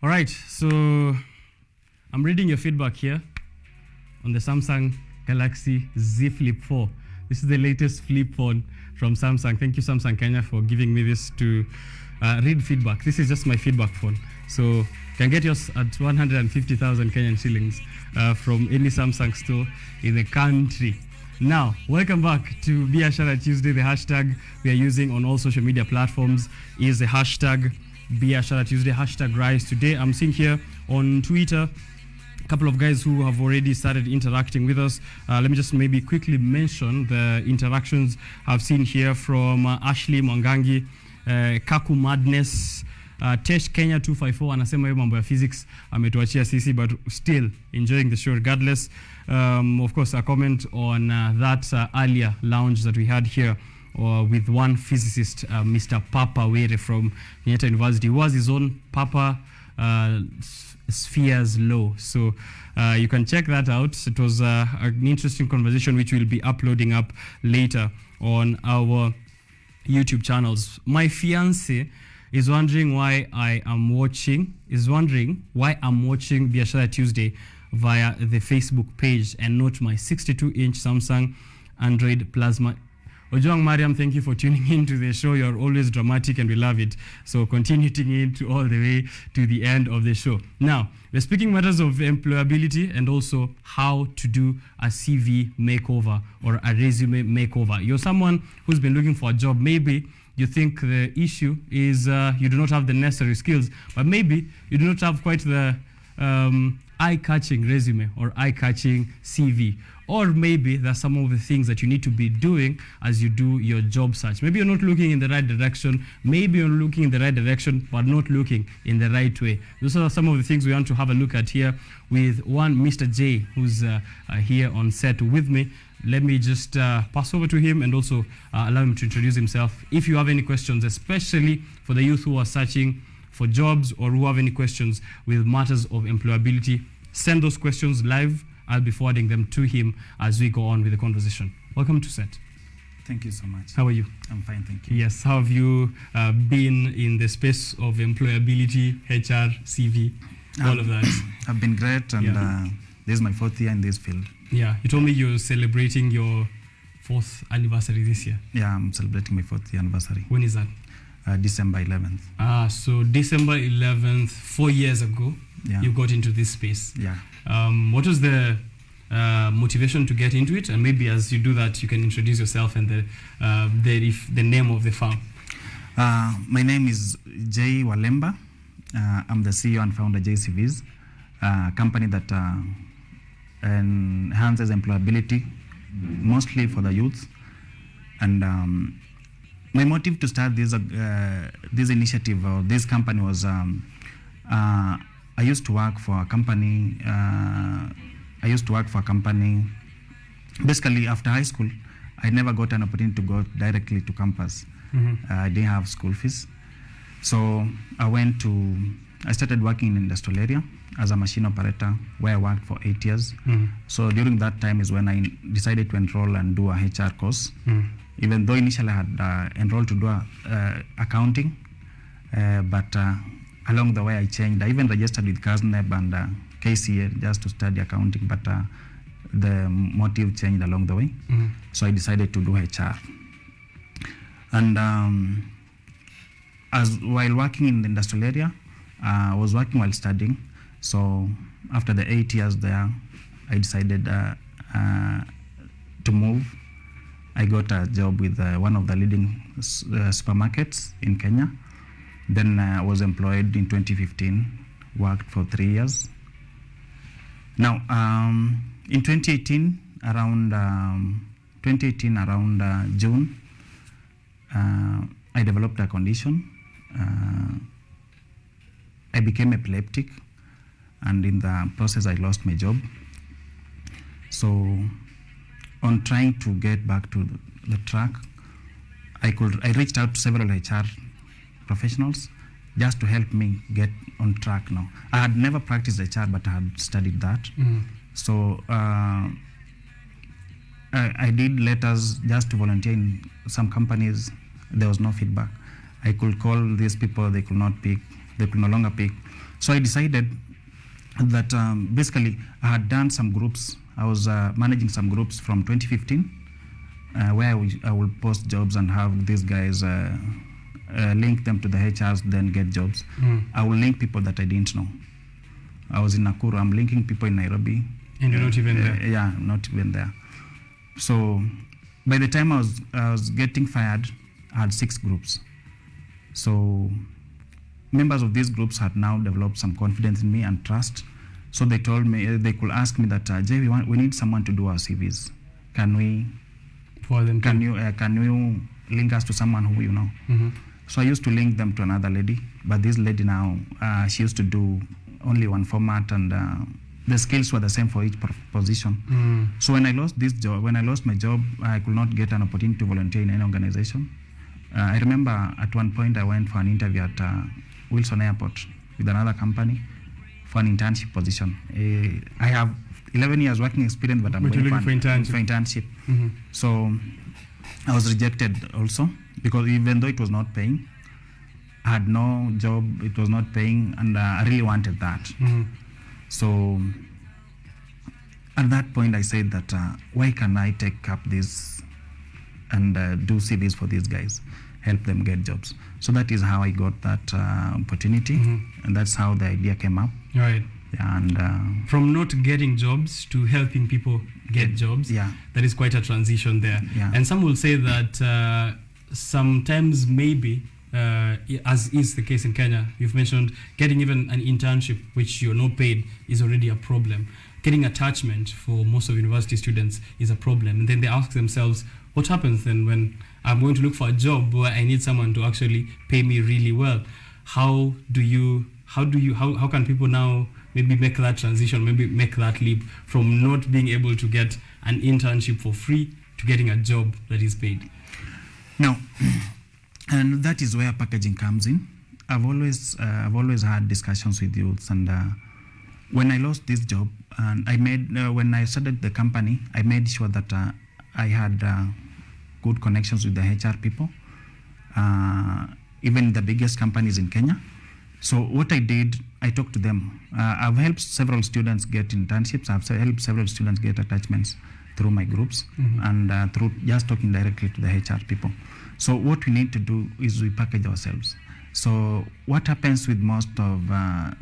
All right, so I'm reading your feedback here on the Samsung Galaxy Z Flip 4. This is the latest flip phone from Samsung. Thank you, Samsung Kenya, for giving me this to read feedback. This is just my feedback phone. So you can get yours at 150,000 Kenyan shillings from any Samsung store in the country. Now, welcome back to Biashara Tuesday. The hashtag we are using on all social media platforms is the hashtag Biashara Tuesday, hashtag Rise. Today, I'm seeing here on Twitter a couple of guys who have already started interacting with us. Let me just maybe quickly mention the interactions I've seen here from Ashley Mwangangi, Kaku Madness, Tesh Kenya 254 anasema hiyo mambo ya physics ametuachia sisi, but still enjoying the show regardless. Of course, a comment on that earlier lounge that we had here with one physicist, Mr. Papa Were from Kenyatta University. He was his own Papa Spheres Law. So you can check that out. It was an interesting conversation which we'll be uploading up later on our YouTube channels. My fiance is wondering why I'm watching Biashara Tuesday via the Facebook page and not my 62-inch Samsung Android Plasma. Ojwang Mariam, thank you for tuning in to the show. You're always dramatic and we love it. So continue tuning in to all the way to the end of the show. Now, we're speaking matters of employability and also how to do a CV makeover or a resume makeover. You're someone who's been looking for a job. Maybe you think the issue is you do not have the necessary skills, but maybe you do not have quite the eye-catching resume or eye-catching CV. Or maybe there's some of the things that you need to be doing as you do your job search. Maybe you're not looking in the right direction. Maybe you're looking in the right direction, but not looking in the right way. Those are some of the things we want to have a look at here with one Mr. J, who's here on set with me. Let me just pass over to him and also allow him to introduce himself. If you have any questions, especially for the youth who are searching for jobs or who have any questions with matters of employability, send those questions live. I'll be forwarding them to him as we go on with the conversation. Welcome to set. Thank you so much. How are you? I'm fine, thank you. Yes, how have you been in the space of employability, HR, CV, all of that? I've been great, and this is my 4th year in this field. Yeah, you told me you're celebrating your 4th anniversary this year. Yeah, I'm celebrating my 4th year anniversary. When is that? December 11th. So December 11th, 4 years ago, you got into this space. Yeah. What was the motivation to get into it? And maybe as you do that, you can introduce yourself and the name of the firm. My name is J. Walemba. I'm the CEO and founder of JCVs, a company that enhances employability, mostly for the youth. And my motive to start this initiative or this company was I used to work for a company. Basically, after high school, I never got an opportunity to go directly to campus. I didn't have school fees. So I started working in industrial area as a machine operator, where I worked for 8 years. So during that time is when I decided to enroll and do a HR course. Even though initially I had enrolled to do accounting, but along the way I changed. I even registered with CASNEB and KCA just to study accounting, but the motive changed along the way. So I decided to do HR. And while working in the industrial area, I was working while studying. So after the 8 years there, I decided to move. I got a job with one of the leading supermarkets in Kenya. Then I was employed in 2015, worked for 3 years. Now, in 2018, around June, I developed a condition. I became epileptic, and in the process, I lost my job. So, on trying to get back to the track, I reached out to several HR professionals just to help me get on track now. I had never practiced HR, but I had studied that. So I did letters just to volunteer in some companies. There was no feedback. I could call these people, they could not pick. they could no longer pick. So I decided that basically I had done some groups. I was managing some groups from 2015 where I will post jobs and have these guys link them to the HRs, then get jobs. I will link people that I didn't know. I was in Nakuru, I'm linking people in Nairobi. And you're not even there? Yeah, not even there. So by the time I was getting fired, I had 6 groups. So members of these groups had now developed some confidence in me and trust. So they told me, they could ask me that, Jay, we need someone to do our CVs. Can you link us to someone who you know? So I used to link them to another lady, but this lady now, she used to do only one format, and the skills were the same for each position. So when I lost this job, when I lost my job, I could not get an opportunity to volunteer in any organization. I remember at one point I went for an interview at Wilson Airport with another company for an internship position. I have 11 years working experience, but I'm going for internship. So I was rejected also, because even though it was not paying, I had no job, it was not paying, and I really wanted that. So at that point I said that why can I take up this and do CVs for these guys, help them get jobs. So that is how I got that opportunity, and that's how the idea came up. Right. Yeah, and from not getting jobs to helping people get jobs, that is quite a transition there. And some will say that sometimes maybe, as is the case in Kenya, you've mentioned getting even an internship which you're not paid is already a problem. Getting attachment for most of university students is a problem. And then they ask themselves, what happens then when I'm going to look for a job where I need someone to actually pay me really well? How can people now maybe make that transition, maybe make that leap from not being able to get an internship for free to getting a job that is paid? Now, and that is where packaging comes in. I've always had discussions with youths, and when I lost this job, and I made when I started the company, I made sure that I had good connections with the HR people, even the biggest companies in Kenya. So what I did, I talked to them. I've helped several students get internships. I've helped several students get attachments through my groups, and through just talking directly to the HR people. So what we need to do is we package ourselves. So what happens with most of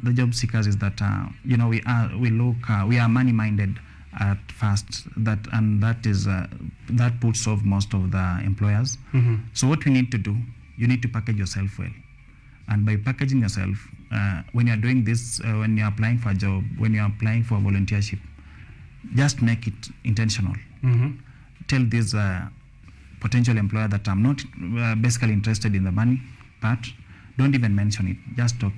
the job seekers is that we are money-minded at first, that puts off most of the employers. So what we need to do, you need to package yourself well. And by packaging yourself, when you're doing this, when you're applying for a job, when you're applying for a volunteership, just make it intentional. Tell this potential employer that I'm not basically interested in the money part. Don't even mention it. Just talk.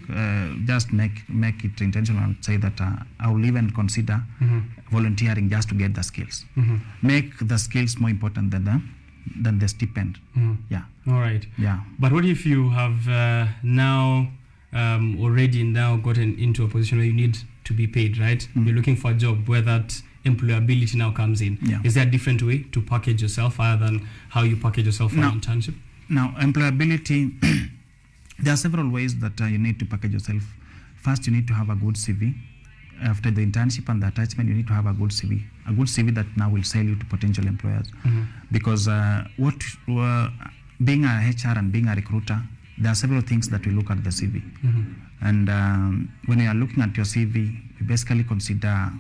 Just make it intentional. Say that I will even consider volunteering just to get the skills. Make the skills more important than the stipend. Yeah. All right. Yeah. But what if you have now already gotten into a position where you need to be paid, right? You're looking for a job where that employability now comes in. Is there a different way to package yourself other than how you package yourself for an internship? Now, employability, there are several ways that you need to package yourself. First, you need to have a good CV. After the internship and the attachment, you need to have a good CV. A good CV that now will sell you to potential employers. Because being a HR and being a recruiter, there are several things that we look at the CV. And when you are looking at your CV, you basically consider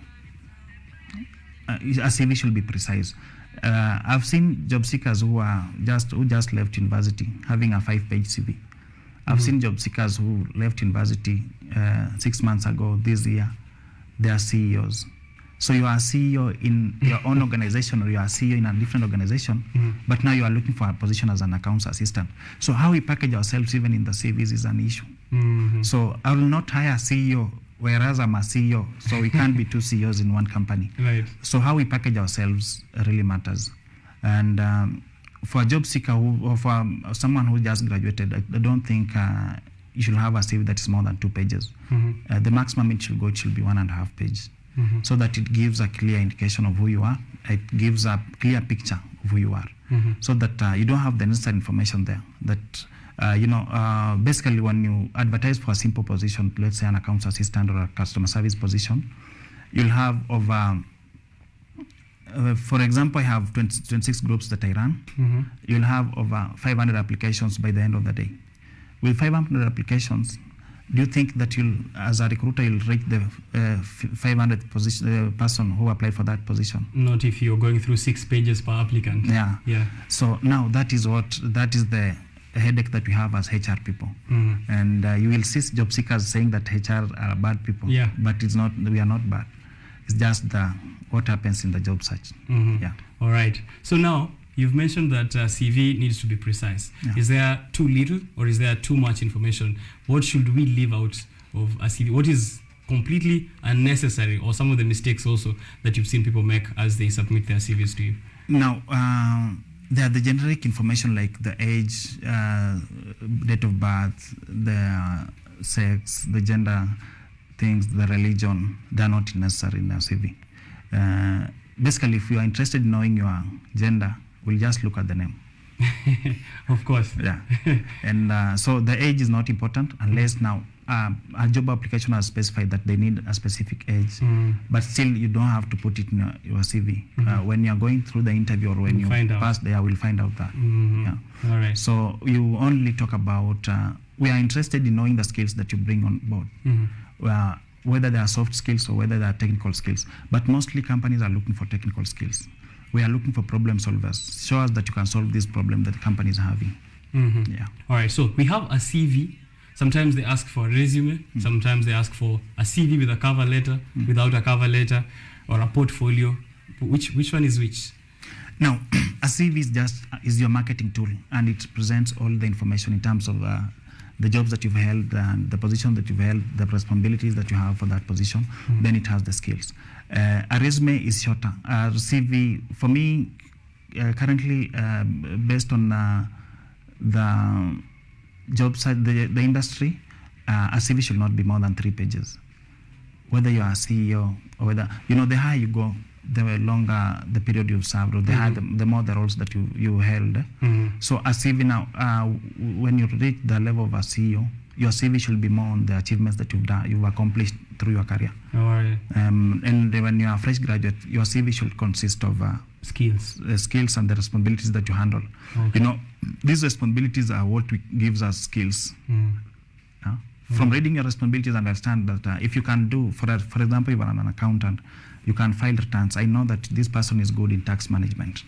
a CV should be precise. I've seen job seekers who just left university having a 5-page CV. I've seen job seekers who left university 6 months ago, this year, they are CEOs. So you are a CEO in your own organization, or you are a CEO in a different organization, but now you are looking for a position as an accounts assistant. So how we package ourselves even in the CVs is an issue. So I will not hire a CEO, whereas I'm a CEO, so we can't be two CEOs in one company. Right. So how we package ourselves really matters. And for a job seeker or for someone who just graduated, I don't think you should have a CV that is more than 2 pages. The maximum it should be 1.5 pages. So that it gives a clear indication of who you are. It gives a clear picture of who you are. So that you don't have the necessary information there. That Basically when you advertise for a simple position, let's say an accounts assistant or a customer service position, you'll have over, for example, I have 26 groups that I run. You'll have over 500 applications by the end of the day. With 500 applications, do you think that you'll, as a recruiter, you'll rate the 500 person who applied for that position? Not if you're going through 6 pages per applicant. Yeah. Yeah. So now that is the headache that we have as HR people. And you will see job seekers saying that HR are bad people. Yeah. But it's not. We are not bad. It's just what happens in the job search. Yeah. All right. So now you've mentioned that CV needs to be precise. Yeah. Is there too little or is there too much information? What should we leave out of a CV? What is completely unnecessary, or some of the mistakes also that you've seen people make as they submit their CVs to you? Now, there are the generic information like the age, date of birth, the sex, the gender things, the religion. They are not necessary in a CV. Basically, if you are interested in knowing your gender, we'll just look at the name. Of course. Yeah. And so the age is not important unless now a job application has specified that they need a specific age, but still you don't have to put it in your CV. When you're going through the interview or when you pass there, we'll find out that. Yeah. All right. So you only talk about, we are interested in knowing the skills that you bring on board, whether they are soft skills or whether they are technical skills. But mostly companies are looking for technical skills. We are looking for problem solvers. Show us that you can solve this problem that the company is having. Yeah. All right. So we have a CV. Sometimes they ask for a resume. Sometimes they ask for a CV with a cover letter, without a cover letter, or a portfolio. Which one is which? Now, a CV is your marketing tool, and it presents all the information in terms of the jobs that you've held, and the position that you've held, the responsibilities that you have for that position. Then it has the skills. A resume is shorter. A CV, for me, currently, based on the job site, the industry, a CV should not be more than 3 pages. Whether you are a CEO or whether, the higher you go, the longer the period you've served, or the higher, the more the roles that you held. So a CV now, when you reach the level of a CEO, your CV should be more on the achievements that you've accomplished through your career. All right. And when you are a fresh graduate, your CV should consist of skills and the responsibilities that you handle. Okay. These responsibilities are what gives us skills. From reading your responsibilities, understand that if you can do, for example, you are an accountant, you can file returns. I know that this person is good in tax management.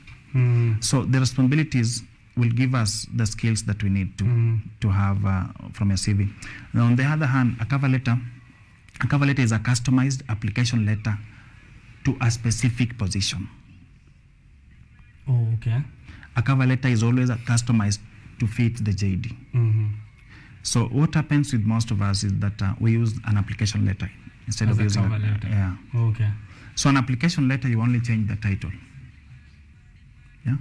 So the responsibilities will give us the skills that we need to have from your CV. Now, on the other hand, a cover letter is a customized application letter to a specific position. Oh, okay. A cover letter is always customized to fit the JD. So what happens with most of us is that we use an application letter instead of using cover letter. Yeah. Okay. So an application letter, you only change the title. Yeah.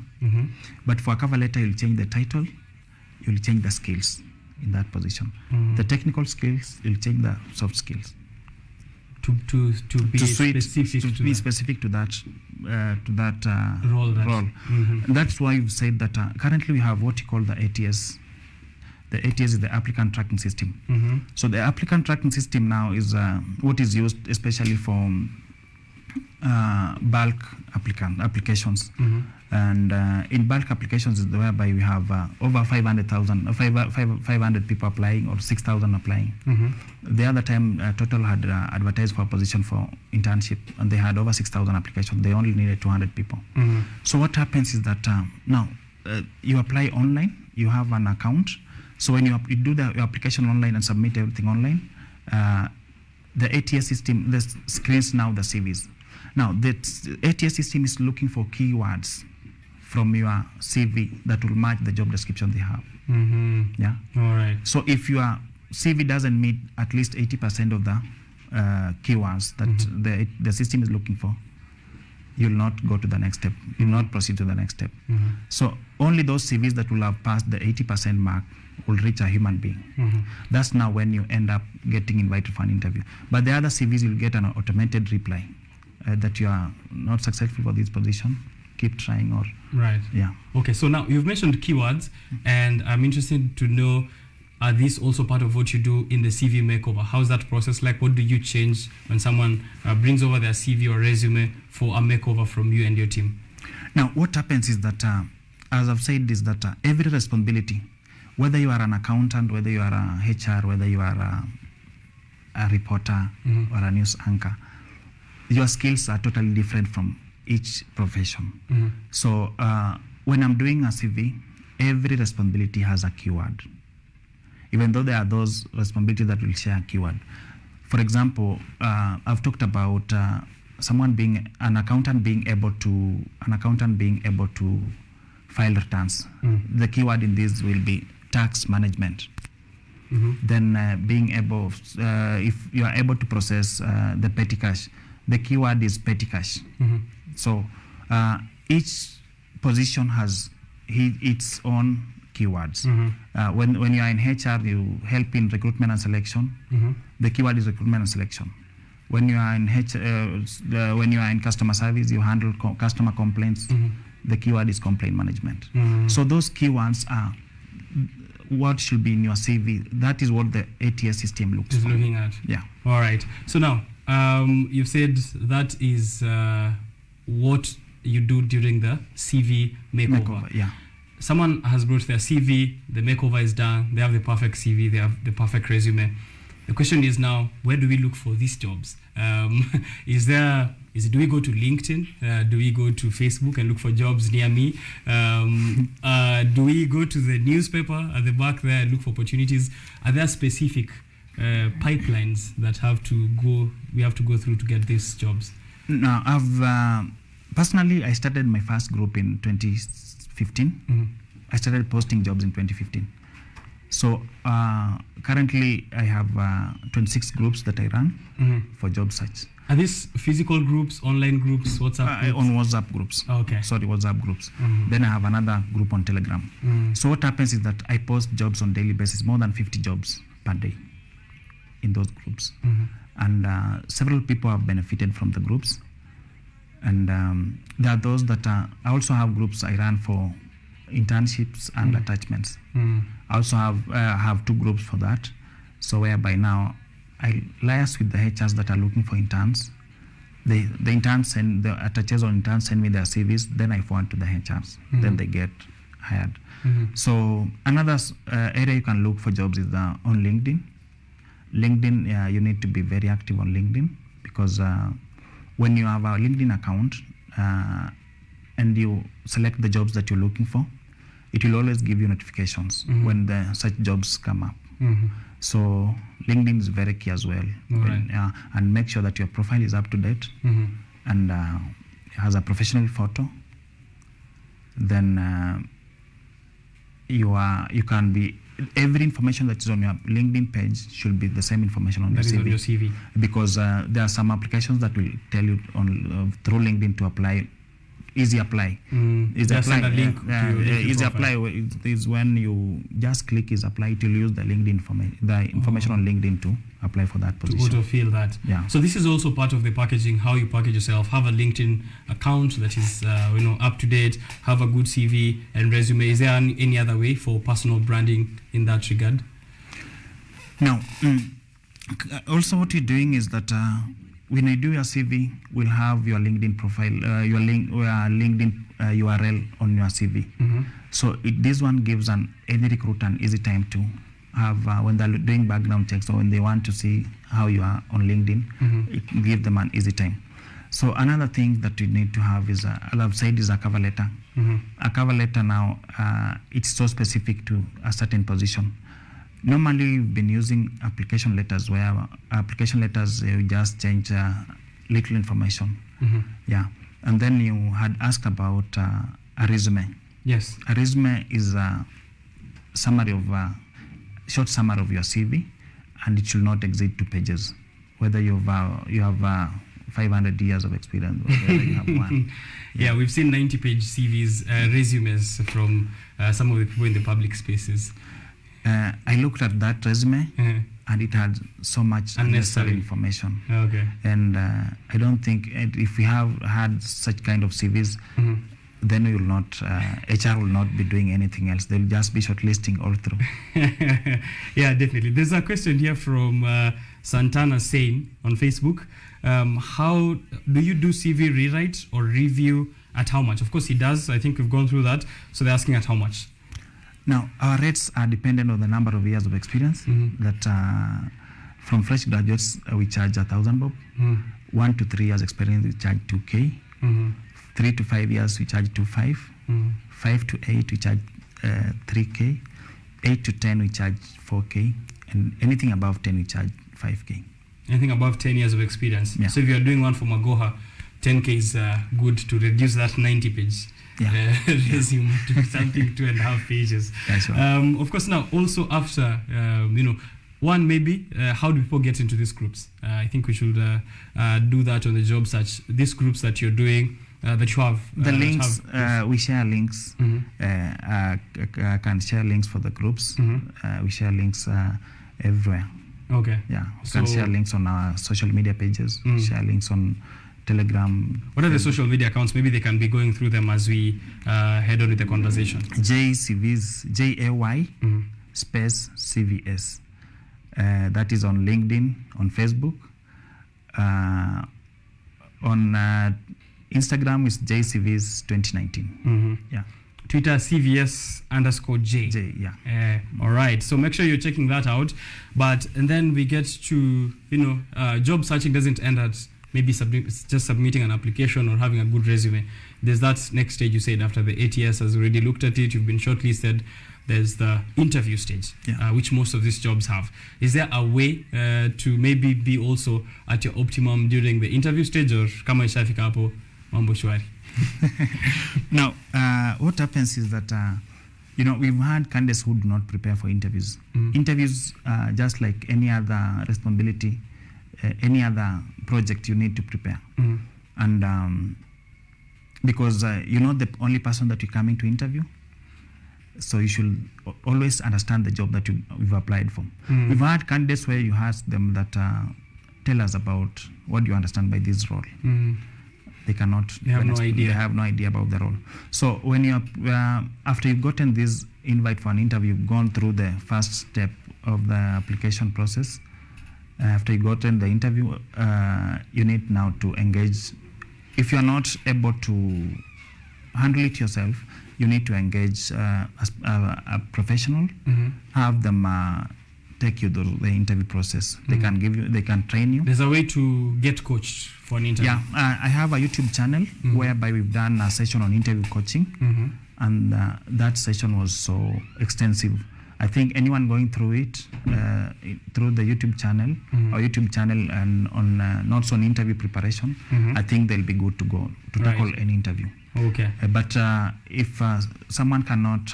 But for a cover letter, you'll change the title, you'll change the skills in that position. The technical skills, you'll change the soft skills. To be specific to that role. That's why you've said that currently we have what you call the ATS. The ATS is the applicant tracking system. So the applicant tracking system now is what is used especially for bulk applications. And in bulk applications is whereby we have over 500 people applying or 6,000 applying. The other time Total had advertised for a position for internship, and they had over 6,000 applications. They only needed 200 people. So what happens is that now you apply online, you have an account. So when you do your application online and submit everything online, the ATS system screens now the CVs. Now the ATS system is looking for keywords from your CV that will match the job description they have. Yeah. All right. So if your CV doesn't meet at least 80% of the keywords that the system is looking for, you'll not go to the next step. You'll not proceed to the next step. So only those CVs that will have passed the 80% mark will reach a human being. That's now when you end up getting invited for an interview. But the other CVs, you'll get an automated reply that you are not successful for this position. keep trying or Right. yeah. Okay, so now you've mentioned keywords, and I'm interested to know, are these also part of what you do in the CV makeover? How's that process like? What do you change when someone brings over their CV or resume for a makeover from you and your team? Now, what happens is that, as I've said, is that every responsibility, whether you are an accountant, whether you are a HR, whether you are a reporter or a news anchor, your skills are totally different from each profession. So when I'm doing a CV, every responsibility has a keyword, even though there are those responsibilities that will share a keyword. For example, I've talked about an accountant being able to file returns. The keyword in this will be tax management. Then being able, if you are able to process the petty cash, the keyword is petty cash. So each position has its own keywords. When you are in HR, you help in recruitment and selection. The keyword is recruitment and selection. When you are in when you are in customer service, you handle customer complaints. The keyword is complaint management. So those keywords are what should be in your CV. That is what the ATS system looks for. Looking at. Yeah. All right. So now you've said that is what you do during the CV makeover. Yeah. Someone has brought their CV, the makeover is done, they have the perfect CV, they have the perfect resume. The question is now, where do we look for these jobs? Do we go to LinkedIn? Do we go to Facebook and look for jobs near me? Do we go to the newspaper at the back there and look for opportunities? Are there specific pipelines that we have to go through to get these jobs? No, personally, I started my first group in 2015. I started posting jobs in 2015. So currently I have 26 groups that I run for job search. Are these physical groups, online groups, WhatsApp groups? On WhatsApp groups. Okay. Sorry, WhatsApp groups. Then I have another group on Telegram. So what happens is that I post jobs on daily basis, more than 50 jobs per day in those groups. And several people have benefited from the groups. And there are those that I also have groups I run for internships and attachments. I also have two groups for that. So whereby now I liaise with the HRs that are looking for interns. The interns send, the attachers or interns send me their CVs, then I forward to the HRs. Then they get hired. So another area you can look for jobs is on LinkedIn. LinkedIn, you need to be very active on LinkedIn, because when you have a LinkedIn account and you select the jobs that you're looking for, it will always give you notifications when such jobs come up. So LinkedIn is very key as well. Right. And make sure that your profile is up to date and has a professional photo. Then you can be, every information that is on your LinkedIn page should be the same information on your CV. Because there are some applications that will tell you through LinkedIn to apply. Easy apply. Easy apply. Send a link easy apply is when you just click is apply. It will use the LinkedIn information on LinkedIn to apply for that position. To auto-fill that. Yeah. So this is also part of the packaging, how you package yourself. Have a LinkedIn account that is up to date. Have a good CV and resume. Is there any other way for personal branding in that regard? Now, also what you're doing is that when you do your CV, we'll have your LinkedIn profile, your LinkedIn URL on your CV. So this one gives any recruiter an easy time to have, when they're doing background checks or when they want to see how you are on LinkedIn, it gives them an easy time. So another thing that you need to have is, as I've said, is a cover letter. A cover letter now, it's so specific to a certain position. Normally, we've been using application letters where application letters you just change little information. Yeah, and then you had asked about a resume. Yes. A resume is a summary of short summary of your CV, and it should not exceed 2 pages. Whether you have 500 years of experience, or whether you have one. Yeah, we've seen 90-page CVs, resumes from some of the people in the public spaces. I looked at that resume and it had so much unnecessary information. Okay. And I don't think if we have had such kind of CVs, then we will not, HR will not be doing anything else. They'll just be shortlisting all through. Yeah, definitely. There's a question here from Santana Sain on Facebook. How do you do CV rewrite or review? At how much? Of course, he does. I think we've gone through that. So they're asking at how much? Now, our rates are dependent on the number of years of experience. That from fresh graduates, we charge 1,000 bob. 1 to 3 years experience, we charge 2K. 3 to 5 years, we charge 2.5. 5 to 8, we charge 3K. 8 to 10, we charge 4K. And anything above 10, we charge 5K. Anything above 10 years of experience. Yeah. So if you're doing one for Magoha, 10K is good to reduce that 90-page resume to something 2.5 pages. That's right. Of course, now also after, one maybe, how do people get into these groups? I think we should do that on the job search. These groups that you're doing, that you have. The links, we share links. Can share links for the groups. We share links everywhere. Okay. Yeah, we can share links on our social media pages, share links on Telegram. What are the social media accounts? Maybe they can be going through them as we head on with the conversation. JCVs, JAY space CVS. That is on LinkedIn, on Facebook. On Instagram is JCVs 2019. Yeah. Twitter CVS_J. J, yeah. All right. So make sure you're checking that out. And then we get to, job searching doesn't end at maybe just submitting an application or having a good resume. There's that next stage you said after the ATS has already looked at it, you've been shortlisted. There's the interview stage, which most of these jobs have. Is there a way to maybe be also at your optimum during the interview stage, or kama ishafika hapo mambo shwari? Now, what happens is that, we've had candidates who do not prepare for interviews. Interviews, just like any other responsibility, any other project, you need to prepare. And because you're not the only person that you're coming to interview, so you should always understand the job that you've applied for. We've had candidates where you ask them that, tell us about what you understand by this role. They cannot. They have no idea. They have no idea about the role. So when you after you've gotten this invite for an interview, you've gone through the first step of the application process. After you've gotten the interview, you need now to engage. If you're not able to handle it yourself, you need to engage as a professional. Have them take you through the interview process. They can give you, they can train you. There's a way to get coached for an interview. Yeah, I have a YouTube channel whereby we've done a session on interview coaching, and that session was so extensive. I think anyone going through it through the YouTube channel or YouTube channel and on notes on interview preparation, I think they'll be good to go to tackle any interview. Okay. But if someone cannot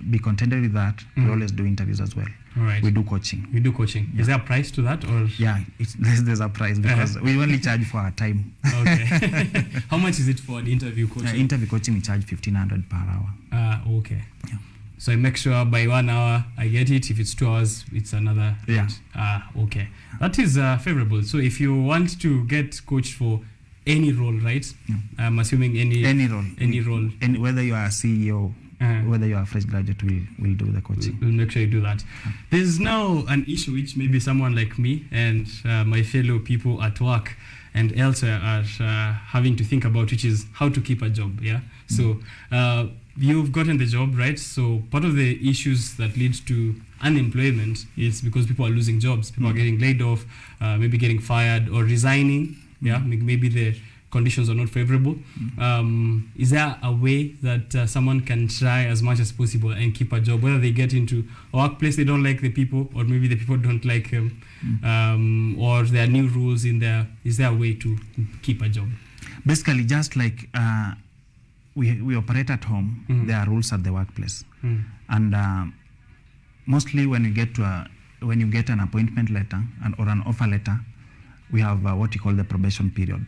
be contented with that, we always do interviews as well. Right. We do coaching. We do coaching. Yeah. Is there a price to that, or? Yeah, there's a price because we only charge for our time. Okay. How much is it for the interview coaching? Interview coaching, we charge 1,500 per hour. Okay. Yeah. So I make sure by 1 hour I get it. If it's 2 hours, it's another. Yeah. Okay. That is favorable. So if you want to get coached for any role, right? Yeah. I'm assuming any role. Any role. Whether you are a CEO, whether you are a fresh graduate, we'll do the coaching. We'll make sure you do that. There's now an issue which maybe someone like me and my fellow people at work and elsewhere are having to think about, which is how to keep a job. Yeah. So you've gotten the job, right? So part of the issues that lead to unemployment is because people are losing jobs. People are getting laid off, maybe getting fired or resigning. Yeah. Maybe the conditions are not favorable. Is there a way that someone can try as much as possible and keep a job, whether they get into a workplace, they don't like the people, or maybe the people don't like them, or there are new rules in there? Is there a way to keep a job? Basically, just like we operate at home, there are rules at the workplace. And mostly when you get an appointment letter or an offer letter, we have what you call the probation period.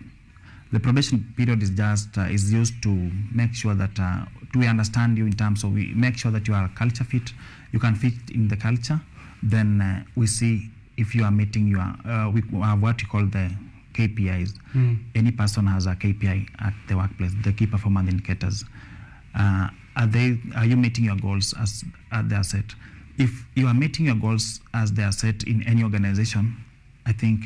The probation period is just is used to make sure that we understand you in terms of, we make sure that you are a culture fit, you can fit in the culture. Then we see if you are meeting we have what you call the KPIs. Any person has a KPI at the workplace, the key performance indicators. Are you meeting your goals as they are set? If you are meeting your goals as they are set in any organization, I think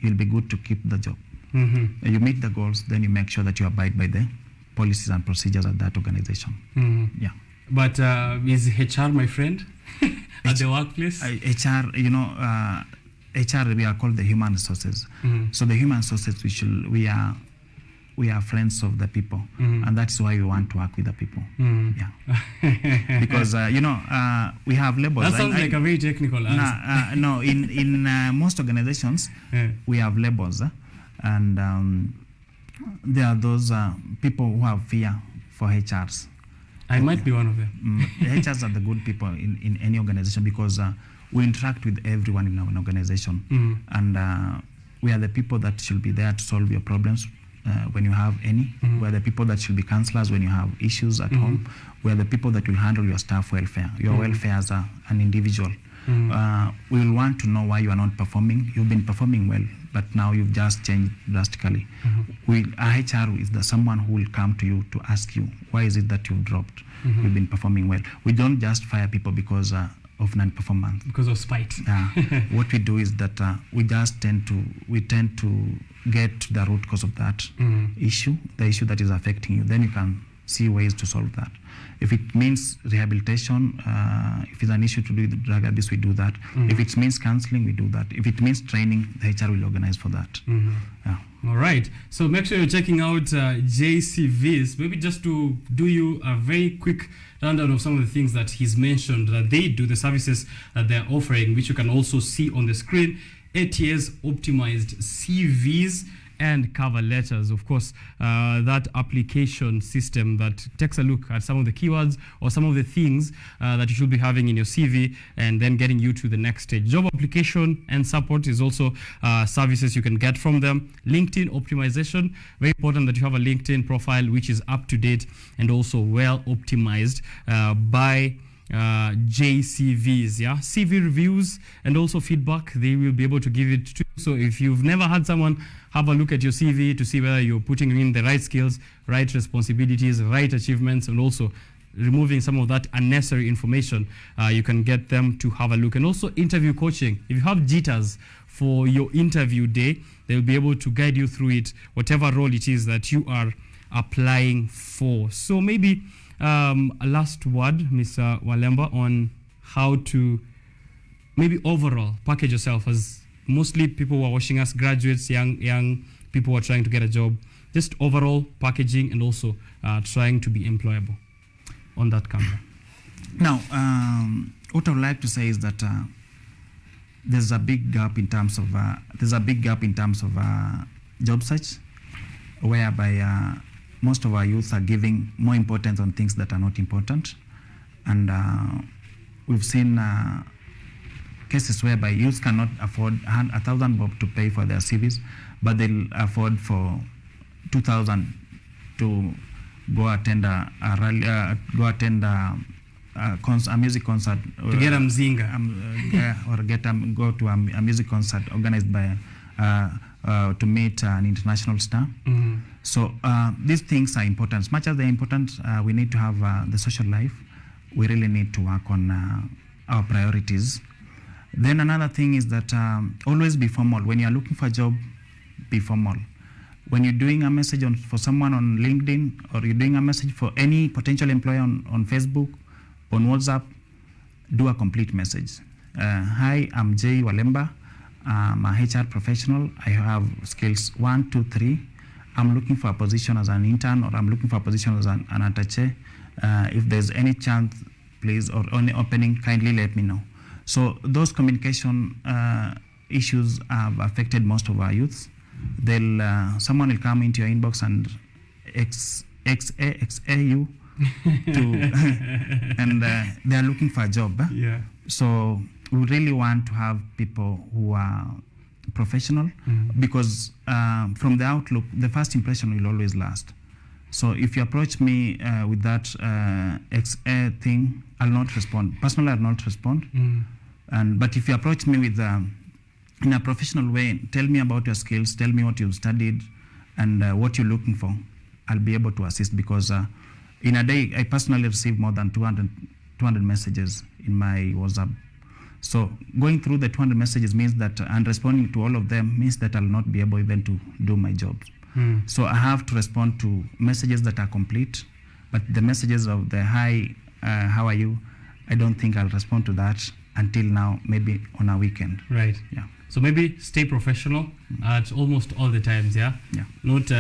you'll be good to keep the job. You meet the goals, then you make sure that you abide by the policies and procedures at that organization. Yeah. But is HR my friend at the workplace? HR, HR, we are called the human resources. So the human resources, we are friends of the people, and that's why we want to work with the people. Yeah, because we have labels. That sounds like a very technical answer. No, in most organizations, we have labels, and there are those people who have fear for HRs. I might be one of them. HRs are the good people in any organization because we interact with everyone in an organization, and we are the people that should be there to solve your problems. When you have any, we're the people that should be counselors when you have issues at home. We're the people that will handle your staff welfare, your welfare as an individual. We will want to know why you are not performing. You've been performing well, but now you've just changed drastically. Our HR is someone who will come to you to ask you, why is it that you've dropped? You've been performing well. We don't just fire people because of non-performance. Because of spite. What we do is that we tend to get to the root cause of that issue, the issue that is affecting you. Then you can see ways to solve that. If it means rehabilitation, if it's an issue to do with drug abuse, we do that. If it means counseling, we do that. If it means training, the HR will organize for that. Yeah. All right. So make sure you're checking out JCVs. Maybe just to do you a very quick rundown of some of the things that he's mentioned that they do, the services that they're offering, which you can also see on the screen. ATS optimized CVs and cover letters. Of course, that application system that takes a look at some of the keywords or some of the things that you should be having in your CV and then getting you to the next stage. Job application and support is also services you can get from them. LinkedIn optimization, very important that you have a LinkedIn profile which is up to date and also well optimized by JCVs. CV reviews and also feedback, they will be able to give it to you. So if you've never had someone have a look at your CV to see whether you're putting in the right skills, right responsibilities, right achievements, and also removing some of that unnecessary information, you can get them to have a look. And also interview coaching. If you have jitters for your interview day, they'll be able to guide you through it, whatever role it is that you are applying for. So maybe a last word, Mr. Walemba, on how to maybe overall package yourself, as mostly people who are watching us, graduates, young people who are trying to get a job, just overall packaging and also trying to be employable on that camera. Now, what I would like to say is that there's a big gap in terms of job search, whereby most of our youth are giving more importance on things that are not important, and we've seen cases whereby youth cannot afford 1,000 bob to pay for their CVs, but they'll afford for 2,000 to go attend a music concert, to get a mzinga, or go to a music concert organized by to meet an international star. So these things are important. As much as they're important, we need to have the social life. We really need to work on our priorities. Then another thing is that always be formal. When you're looking for a job, be formal. When you're doing a message for someone on LinkedIn, or you're doing a message for any potential employer on Facebook, on WhatsApp, do a complete message. Hi, I'm Jay Walemba. I'm a HR professional. I have skills 1, 2, 3. I'm looking for a position as an intern, or I'm looking for a position as an attaché. If there's any chance, please, or any opening, kindly let me know. So those communication issues have affected most of our youths. Someone will come into your inbox and XA you and they are looking for a job. Yeah. So we really want to have people who are professional, because from the outlook, the first impression will always last. So if you approach me with that XA thing, I'll not respond. Personally, I'll not respond. But if you approach me with in a professional way, tell me about your skills, tell me what you've studied, and what you're looking for. I'll be able to assist, because in a day, I personally receive more than 200 messages in my WhatsApp. So going through the 200 messages means that, and responding to all of them means that I'll not be able even to do my job. So I have to respond to messages that are complete, but the messages of the hi, how are you, I don't think I'll respond to that until now, maybe on a weekend. Right. Yeah. So maybe stay professional at almost all the times, yeah? Yeah. Not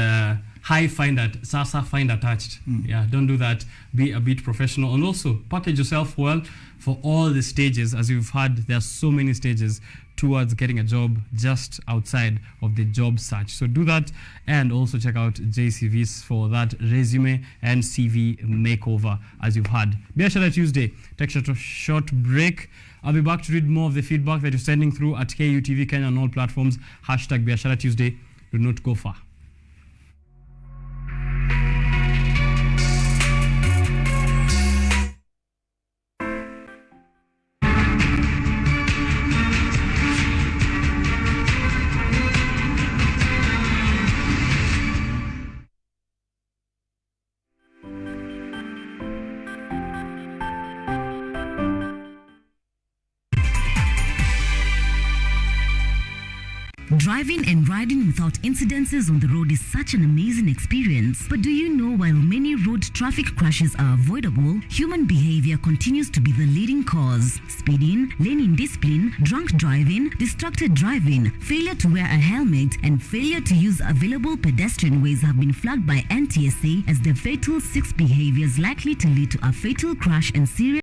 hi, find at, sasa, find attached. Yeah, don't do that. Be a bit professional. And also, package yourself well for all the stages. As you've heard, there are so many stages towards getting a job just outside of the job search. So do that, and also check out JCVs for that resume and CV makeover, as you've heard. Biashara Tuesday. Take a short break. I'll be back to read more of the feedback that you're sending through at KUTV Kenya on all platforms. Hashtag Biashara Tuesday. Do not go far. Driving and riding without incidences on the road is such an amazing experience. But do you know, while many road traffic crashes are avoidable, human behavior continues to be the leading cause. Speeding, lane indiscipline, drunk driving, distracted driving, failure to wear a helmet, and failure to use available pedestrian ways have been flagged by NTSA as the fatal 6 behaviors likely to lead to a fatal crash and serious